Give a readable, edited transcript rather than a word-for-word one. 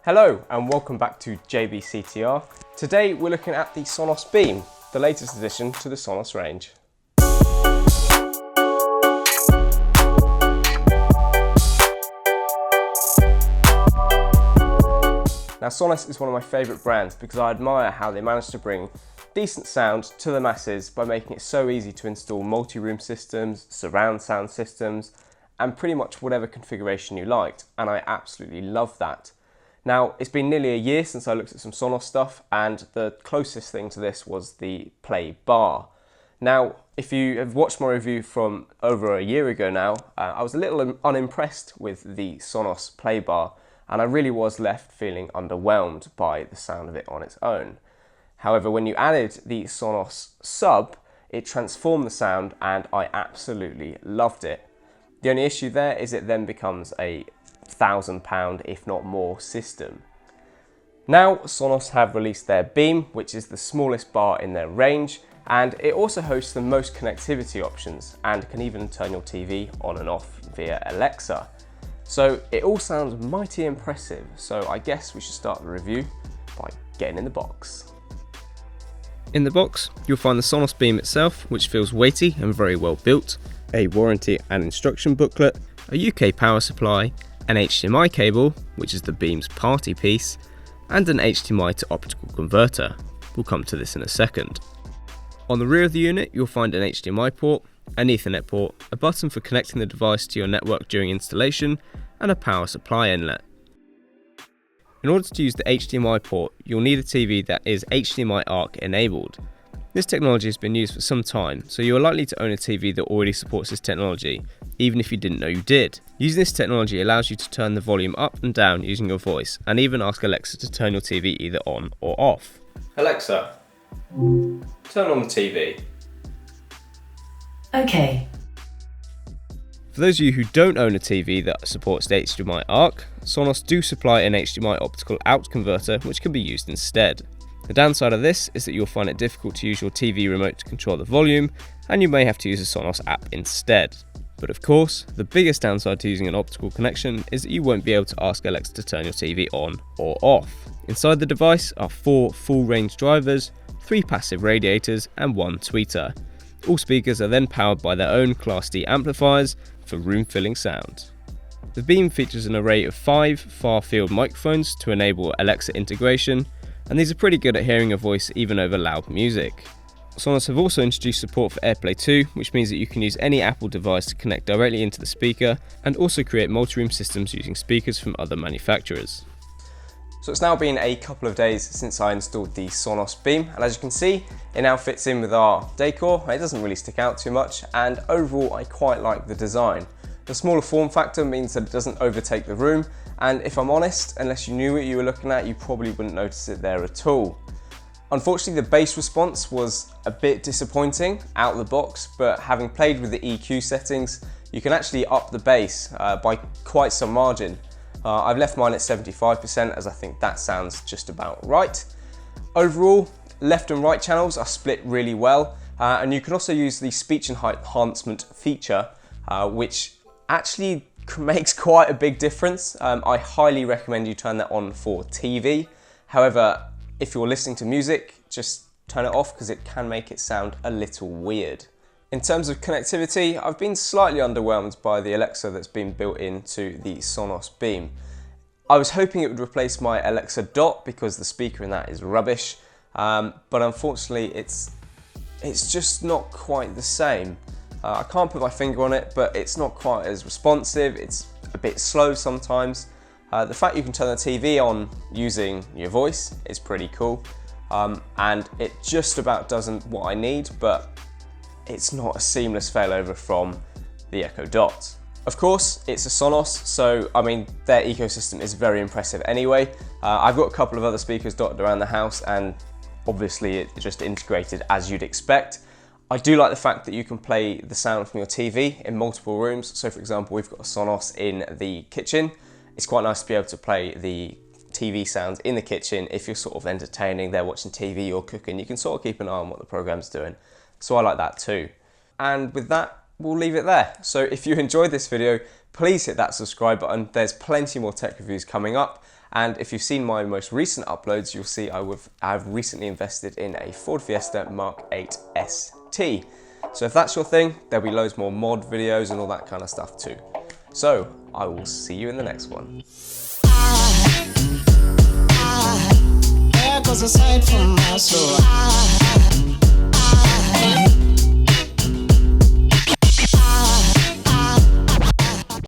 Hello and welcome back to JBCTR. Today we're looking at the SONOS Beam, the latest addition to the SONOS range. Now SONOS is one of my favourite brands because I admire how they managed to bring decent sound to the masses by making it so easy to install multi-room systems, surround sound systems, and pretty much whatever configuration you liked, and I absolutely love that. Now, it's been nearly a year since I looked at some SONOS stuff, and the closest thing to this was the Play Bar. Now, if you have watched my review from over a year ago now, I was a little unimpressed with the SONOS Play Bar, and I really was left feeling underwhelmed by the sound of it on its own. However, when you added the SONOS Sub, it transformed the sound, and I absolutely loved it. The only issue there is it then becomes a £1,000, if not more, system. Now SONOS have released their Beam, which is the smallest bar in their range, and it also hosts the most connectivity options and can even turn your TV on and off via Alexa. So it all sounds mighty impressive, so I guess we should start the review by getting in the box. In the box, you'll find the SONOS Beam itself, which feels weighty and very well built, a warranty and instruction booklet, a UK power supply, an HDMI cable, which is the Beam's party piece, and an HDMI to optical converter. We'll come to this in a second. On the rear of the unit, you'll find an HDMI port, an Ethernet port, a button for connecting the device to your network during installation, and a power supply inlet. In order to use the HDMI port, you'll need a TV that is HDMI ARC enabled. This technology has been used for some time, so you are likely to own a TV that already supports this technology, even if you didn't know you did. Using this technology allows you to turn the volume up and down using your voice, and even ask Alexa to turn your TV either on or off. Alexa, turn on the TV. Okay. For those of you who don't own a TV that supports the HDMI ARC, SONOS do supply an HDMI optical out converter which can be used instead. The downside of this is that you'll find it difficult to use your TV remote to control the volume, and you may have to use a SONOS app instead. But of course, the biggest downside to using an optical connection is that you won't be able to ask Alexa to turn your TV on or off. Inside the device are 4 full range drivers, 3 passive radiators and 1 tweeter. All speakers are then powered by their own Class D amplifiers for room filling sound. The Beam features an array of 5 far field microphones to enable Alexa integration, and these are pretty good at hearing your voice even over loud music. SONOS have also introduced support for AirPlay 2, which means that you can use any Apple device to connect directly into the speaker, and also create multi-room systems using speakers from other manufacturers. So it's now been a couple of days since I installed the SONOS Beam, and as you can see, it now fits in with our decor. It doesn't really stick out too much, and overall I quite like the design. The smaller form factor means that it doesn't overtake the room, and if I'm honest, unless you knew what you were looking at, you probably wouldn't notice it there at all. Unfortunately, the bass response was a bit disappointing out of the box, but having played with the EQ settings, you can actually up the bass by quite some margin. I've left mine at 75% as I think that sounds just about right. Overall, left and right channels are split really well, and you can also use the speech enhancement feature, which actually makes quite a big difference. I highly recommend you turn that on for TV. However, if you're listening to music, just turn it off because it can make it sound a little weird. In terms of connectivity, I've been slightly underwhelmed by the Alexa that's been built into the SONOS Beam. I was hoping it would replace my Alexa Dot because the speaker in that is rubbish, but unfortunately it's just not quite the same. I can't put my finger on it, but it's not quite as responsive, it's a bit slow sometimes. The fact you can turn the TV on using your voice is pretty cool, and it just about does what I need, but it's not a seamless failover from the Echo Dot. Of course, it's a SONOS, so I mean their ecosystem is very impressive anyway. I've got a couple of other speakers dotted around the house, and obviously it's just integrated as you'd expect. I do like the fact that you can play the sound from your TV in multiple rooms. So for example, we've got a SONOS in the kitchen. It's quite nice to be able to play the TV sounds in the kitchen if you're sort of entertaining, they're watching TV or cooking. You can sort of keep an eye on what the program's doing. So I like that too. And with that, we'll leave it there. So if you enjoyed this video, please hit that subscribe button. There's plenty more tech reviews coming up. And if you've seen my most recent uploads, you'll see I've recently invested in a Ford Fiesta Mark 8 ST. So if that's your thing, there'll be loads more mod videos and all that kind of stuff too. So I will see you in the next one. There goes a sight from my soul.